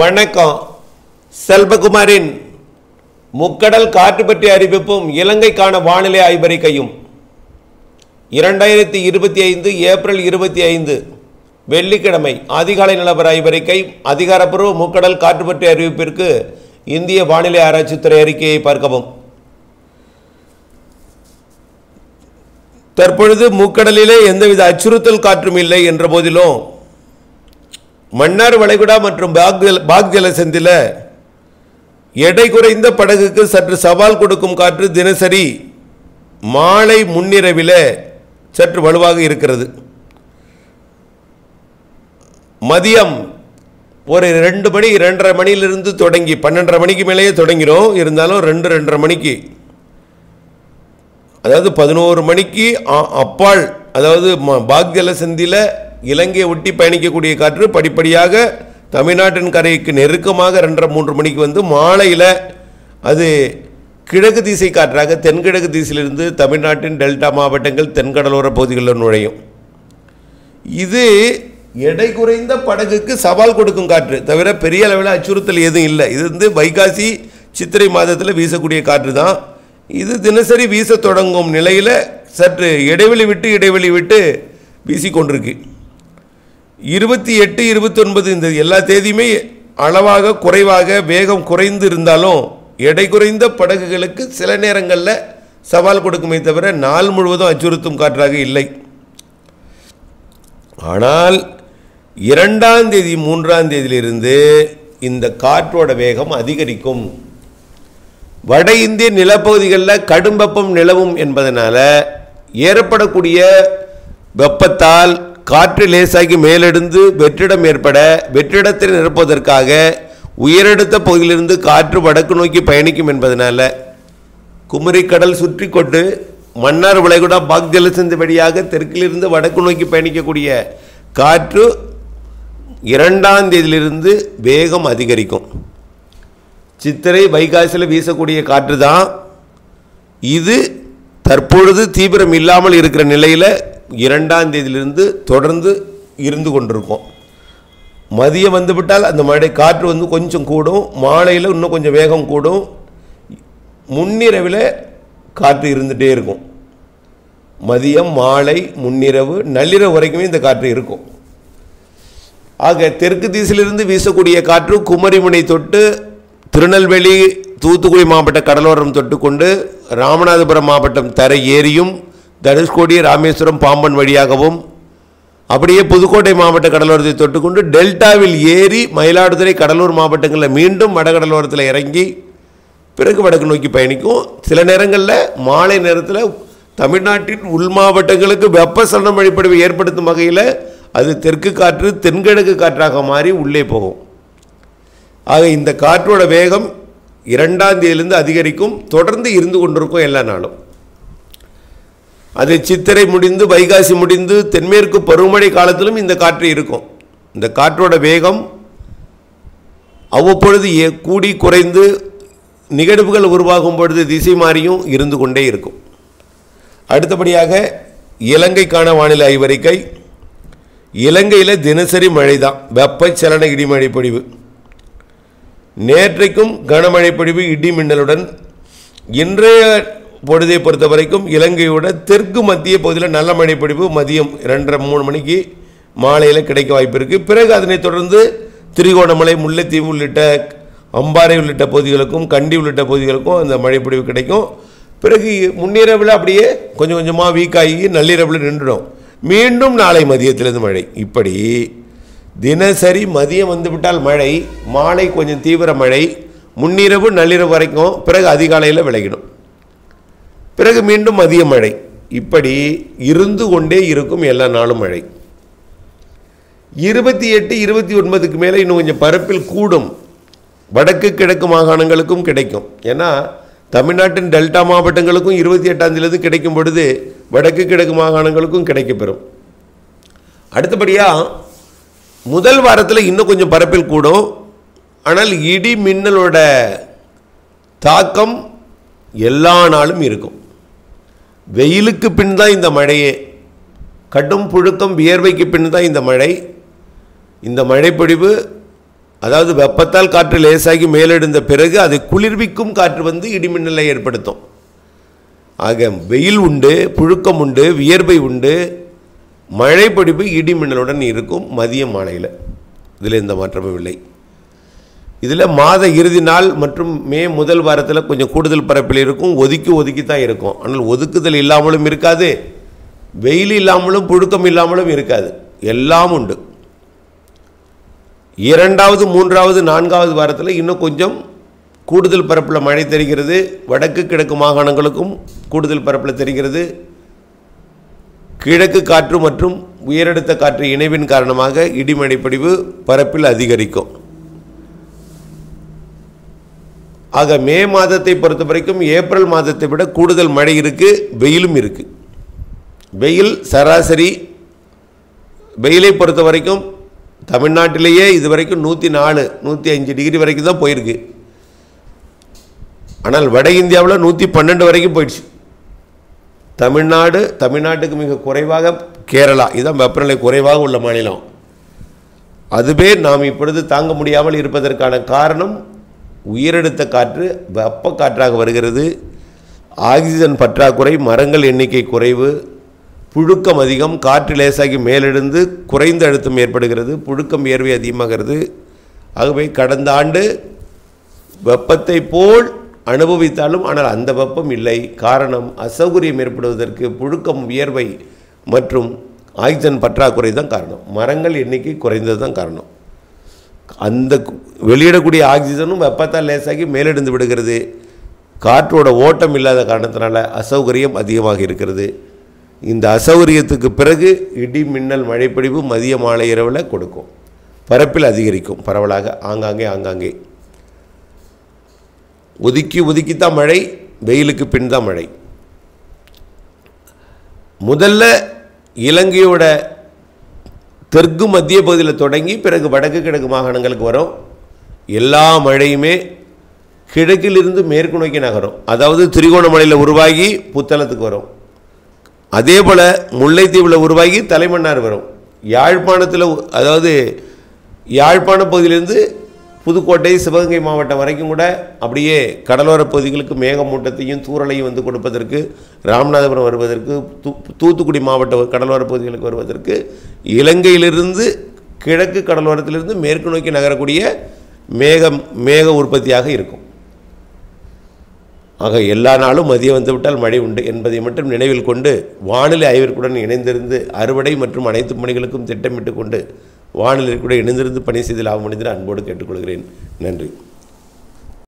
வணக்கம். செல்வகுமாரின் முக்கடல் காற்று பற்றிய அறிவிப்பும் இலங்கைக்கான வானிலை ஆய்வறிக்கையும் 2025 ஏப்ரல் 25 வெள்ளிக்கிழமை அதிகாலை நிலவர ஆய்வறிக்கை. அதிகாரப்பூர்வ முக்கடல் காற்று பற்றிய அறிவிப்பிற்கு இந்திய வானிலை ஆராய்ச்சித்துறை அறிக்கையை பார்க்கவும். தற்பொழுது முக்கடலிலே எந்தவித அச்சுறுத்தல் காற்றும் இல்லை என்ற போதிலும் மன்னார் வளைகுடா மற்றும் பாக் ஜலசந்தில எடை குறைந்த படகுக்கு சற்று சவால் கொடுக்கும் காற்று தினசரி மாலை முன்னிரவில் சற்று வலுவாக இருக்கிறது. மதியம் ஒரு 2 மணி 2:30 மணியிலிருந்து தொடங்கி 12:30 மணிக்கு மேலேயே தொடங்கிறோம். இருந்தாலும் 2:30 மணிக்கு, அதாவது 11 மணிக்கு அப்பால், அதாவது பாக் ஜலசந்தியில் இலங்கையை ஒட்டி பயணிக்கக்கூடிய காற்று படிப்படியாக தமிழ்நாட்டின் கரைக்கு நெருக்கமாக 2:30-3 மணிக்கு வந்து மாலையில் அது கிழக்கு திசை காற்றாக தென்கிழக்கு திசையிலிருந்து தமிழ்நாட்டின் டெல்டா மாவட்டங்கள் தென்கடலோர பகுதிகளில் நுழையும். இது எடை குறைந்த படகுக்கு சவால் கொடுக்கும் காற்று தவிர பெரிய அளவில் அச்சுறுத்தல் எதுவும் இல்லை. இது வந்து வைகாசி சித்திரை மாதத்தில் வீசக்கூடிய காற்று தான். இது தினசரி வீச தொடங்கும் நிலையில் சற்று இடைவெளி விட்டு வீசிக்கொண்டிருக்கு. 28, 29 இந்த எல்லா தேதியுமே அளவாக குறைவாக வேகம் குறைந்து இருந்தாலும் எடை குறைந்த படகுகளுக்கு சில நேரங்களில் சவால் கொடுக்குமே தவிர நாள் முழுவதும் அச்சுறுத்தும் காற்றாக இல்லை. ஆனால் 2ஆம் தேதி 3ஆம் தேதியிலிருந்து இந்த காற்றோட வேகம் அதிகரிக்கும். வட இந்திய நிலப்பகுதிகளில் கடும் வெப்பம் நிலவும் என்பதனால ஏற்படக்கூடிய வெப்பத்தால் காற்று லேசாகி மேலெடுந்து வெற்றிடம் ஏற்பட வெற்றிடத்தை நிரப்புவதற்காக உயரடுத்த பகுதியிலிருந்து காற்று வடக்கு நோக்கி பயணிக்கும் என்பதனால குமரி கடல் சுற்றி கொண்டு மன்னார் வளைகுடா பாக் ஜலசந்தி வழியாக தெற்கிலிருந்து வடக்கு நோக்கி பயணிக்கக்கூடிய காற்று 2ஆம் தேதியிலிருந்து வேகம் அதிகரிக்கும். சித்திரை வைகாசியில் வீசக்கூடிய காற்று தான் இது. தற்பொழுது தீவிரம் இல்லாமல் இருக்கிற நிலையில் 2ஆம் தேதியிலிருந்து தொடர்ந்து இருந்து கொண்டிருக்கும். மதியம் வந்துவிட்டால் அந்த மழை காற்று வந்து கொஞ்சம் கூடும், மாலையில் இன்னும் கொஞ்சம் வேகம் கூடும், முன்னிரவில் காற்று இருந்துகிட்டே இருக்கும். மதியம் மாலை முன்னிரவு நள்ளிரவு வரைக்குமே இந்த காற்று இருக்கும். ஆக தெற்கு திசையிலிருந்து வீசக்கூடிய காற்று குமரிமுனை தொட்டு திருநெல்வேலி தூத்துக்குடி மாவட்ட கடலோரம் தொட்டுக்கொண்டு ராமநாதபுரம் மாவட்டம் தரை ஏரியும் தனுஷ்கோடி ராமேஸ்வரம் பாம்பன் வழியாகவும் அப்படியே புதுக்கோட்டை மாவட்ட கடலோரத்தை தொட்டுக்கொண்டு டெல்டாவில் ஏறி மயிலாடுதுறை கடலூர் மாவட்டங்களில் மீண்டும் வடகடலோரத்தில் இறங்கி பிறகு வடக்கு நோக்கி பயணிக்கும். சில நேரங்களில் மாலை நேரத்தில் தமிழ்நாட்டின் உள் மாவட்டங்களுக்கு வெப்பசலனம் வழிப்படிவை ஏற்படுத்தும் வகையில் அது தெற்கு காற்று தென்கிழக்கு காற்றாக மாறி உள்ளே போகும். ஆக இந்த காற்றோட வேகம் 2ஆம் தேதியிலிருந்து அதிகரிக்கும், தொடர்ந்து இருந்து கொண்டிருக்கும் எல்லா நாளும். அது சித்திரை முடிந்து வைகாசி முடிந்து தென்மேற்கு பருவமழை காலத்திலும் இந்த காற்று இருக்கும். இந்த காற்றோட வேகம் அவ்வப்பொழுது கூடி குறைந்து நிகழ்வுகள் உருவாகும் பொழுது திசை மாறியும் இருந்து கொண்டே இருக்கும். அடுத்தபடியாக இலங்கைக்கான வானிலை ஆய்வறிக்கை. இலங்கையில் தினசரி மழை தான், வெப்பச்சலன இடிமழை பொழிவு. நேற்றைக்கும் கனமழை பொழிவு இடி மின்னலுடன். இன்றைய பொழுதை பொறுத்த வரைக்கும் இலங்கையோட தெற்கு மத்திய பகுதியில் நல்ல மழை பொழிவு மதியம் 2:30-3 மணிக்கு மாலையில் கிடைக்க வாய்ப்பு இருக்குது. பிறகு அதனைத் தொடர்ந்து திரிகோணமலை, முல்லைத்தீவு உள்ளிட்ட அம்பாறை உள்ளிட்ட பகுதிகளுக்கும் கண்டி உள்ளிட்ட பகுதிகளுக்கும் அந்த மழை பொழிவு கிடைக்கும். பிறகு முன்னிரவில் அப்படியே கொஞ்சம் கொஞ்சமாக வீக்காகி நள்ளிரவில் நின்றுடும். மீண்டும் நாளை மதியத்திலிருந்து மழை. இப்படி தினசரி மதியம் வந்துவிட்டால் மழை, மாலை கொஞ்சம் தீவிர மழை, முன்னிரவு நள்ளிரவு வரைக்கும், பிறகு அதிகாலையில் விலகிடும், பிறகு மீண்டும் மதிய மழை. இப்படி இருந்து கொண்டே இருக்கும் எல்லா நாளும் மழை. 28, 29க்கு மேலே இன்னும் கொஞ்சம் பரப்பில் கூடும். வடக்கு கிழக்கு மாகாணங்களுக்கும் கிடைக்கும். ஏன்னா தமிழ்நாட்டின் டெல்டா மாவட்டங்களுக்கும் 28ஆம் தேதியிலிருந்து கிடைக்கும் பொழுது வடக்கு கிழக்கு மாகாணங்களுக்கும் கிடைக்கப்பெறும். அடுத்தபடியாக முதல் வாரத்தில் இன்னும் கொஞ்சம் பரப்பில் கூடும். ஆனால் இடி மின்னலோட தாக்கம் எல்லா நாளும் இருக்கும். வெயிலுக்கு பின் தான் இந்த மழையே. கடும் புழுக்கம் வியர்வைக்கு பின் தான் இந்த மழை. இந்த மழைப்பொழிவு அதாவது வெப்பத்தால் காற்று லேசாகி மேலெழுந்த பிறகு அதை குளிர்விக்கும் காற்று வந்து இடிமின்னலை ஏற்படுத்தும். ஆக வெயில் உண்டு, புழுக்கம் உண்டு, வியர்வை உண்டு, மழை பொழிவு இடிமின்னலுடன் இருக்கும் மதியம் மாலையில். இதில் எந்த மாற்றமும் இல்லை. இதில் மாத இறுதி நாள் மற்றும் மே முதல் வாரத்தில் கொஞ்சம் கூடுதல் பரப்பில் இருக்கும். ஒதுக்கி தான் இருக்கும். ஆனால் ஒதுக்குதல் இல்லாமலும் இருக்காது, வெயில் இல்லாமலும் புழுக்கம் இல்லாமலும் இருக்காது, எல்லாம் உண்டு. இரண்டாவது, மூன்றாவது, நான்காவது வாரத்தில் இன்னும் கொஞ்சம் கூடுதல் பரப்பில் மழை தெரிகிறது. வடக்கு கிழக்கு மாகாணங்களுக்கும் கூடுதல் பரப்பில் தெரிகிறது. கிழக்கு காற்று மற்றும் உயரடுத்த காற்று இணைவின் காரணமாக இடிமழை பொழிவு பரப்பில் அதிகரிக்கும். ஆக மே மாதத்தை பொறுத்த வரைக்கும் ஏப்ரல் மாதத்தை விட கூடுதல் மழை இருக்குது, வெயிலும் இருக்குது. வெயில் சராசரி வெயிலை பொறுத்த வரைக்கும் தமிழ்நாட்டிலேயே இதுவரைக்கும் 104, 105 டிகிரி வரைக்கும் தான் போயிருக்கு. ஆனால் வட இந்தியாவில் 112 வரைக்கும் போயிடுச்சு. தமிழ்நாட்டுக்கு மிக குறைவாக கேரளா, இதுதான் வெப்பநிலை குறைவாக உள்ள மாநிலம். அதுவே நாம் இப்பொழுது தாங்க முடியாமல் இருப்பதற்கான காரணம் உயரடுத்த காற்று வெப்ப காற்றாக வருகிறது. ஆக்சிஜன் பற்றாக்குறை, மரங்கள் எண்ணிக்கை குறைவு, புழுக்கம் அதிகம், காற்று லேசாகி மேலெழுந்து குறைந்த அழுத்தம் ஏற்படுகிறது, புழுக்கம் வியர்வை அதிகமாகிறது. ஆகவே கடந்த ஆண்டு வெப்பத்தை போல் அனுபவித்தாலும் ஆனால் அந்த வெப்பம் இல்லை. காரணம் அசௌகரியம் ஏற்படுவதற்கு புழுக்கம், வியர்வை மற்றும் ஆக்சிஜன் பற்றாக்குறை தான் காரணம். மரங்கள் எண்ணிக்கை குறைந்தது தான் காரணம். அந்த வெளியிடக்கூடிய ஆக்சிஜனும் வெப்பத்தால் லேசாகி மேலெழுந்து விடுகிறது. காற்றோட ஓட்டம் இல்லாத காரணத்தினால அசௌகரியம் அதிகமாக இருக்கிறது. இந்த அசௌகரியத்துக்கு பிறகு இடி மின்னல் மழைப்பொழிவு மதிய மாலை இரவில் கொடுக்கும், பரப்பில் அதிகரிக்கும், பரவலாக ஆங்காங்கே. ஒதுக்கித்தான் மழை, வெயிலுக்கு பின் தான் மழை. முதல்ல இலங்கையோட தெற்கு மத்திய பகுதியில் தொடங்கி பிறகு வடக்கு கிழக்கு மாகாணங்களுக்கு வரும். எல்லா மழையுமே கிழக்கிலிருந்து மேற்கு நோக்கி நகரும். அதாவது திரிகோணமலையில் உருவாகி புத்தளத்துக்கு வரும். அதே போல் முல்லைத்தீவில் உருவாகி தலைமன்னார் வரும். யாழ்ப்பாணத்தில், அதாவது யாழ்ப்பாண பகுதியிலிருந்து புதுக்கோட்டை, சிவகங்கை மாவட்டம் வரைக்கும் கூட அப்படியே கடலோர பகுதிகளுக்கு மேகமூட்டத்தையும் தூறலையும் வந்து கொடுப்பதற்கு, ராமநாதபுரம் வருவதற்கு, தூத்துக்குடி மாவட்ட கடலோர பகுதிகளுக்கு வருவதற்கு இலங்கையிலிருந்து கிழக்கு கடலோரத்திலிருந்து மேற்கு நோக்கி நகரக்கூடிய மேக உற்பத்தியாக இருக்கும். ஆக எல்லா நாளும் மதியம் வந்துவிட்டால் மழை உண்டு என்பதை மட்டும் நினைவில் கொண்டு வானிலை ஆய்விற்குடன் இணைந்திருந்து அறுவடை மற்றும் அனைத்து பணிகளுக்கும் திட்டமிட்டு கொண்டு வானிலை கூட இணைந்திருந்து பணி செய்து லாபம் அடைந்து அன்போடு கேட்டுக்கொள்கிறேன். நன்றி.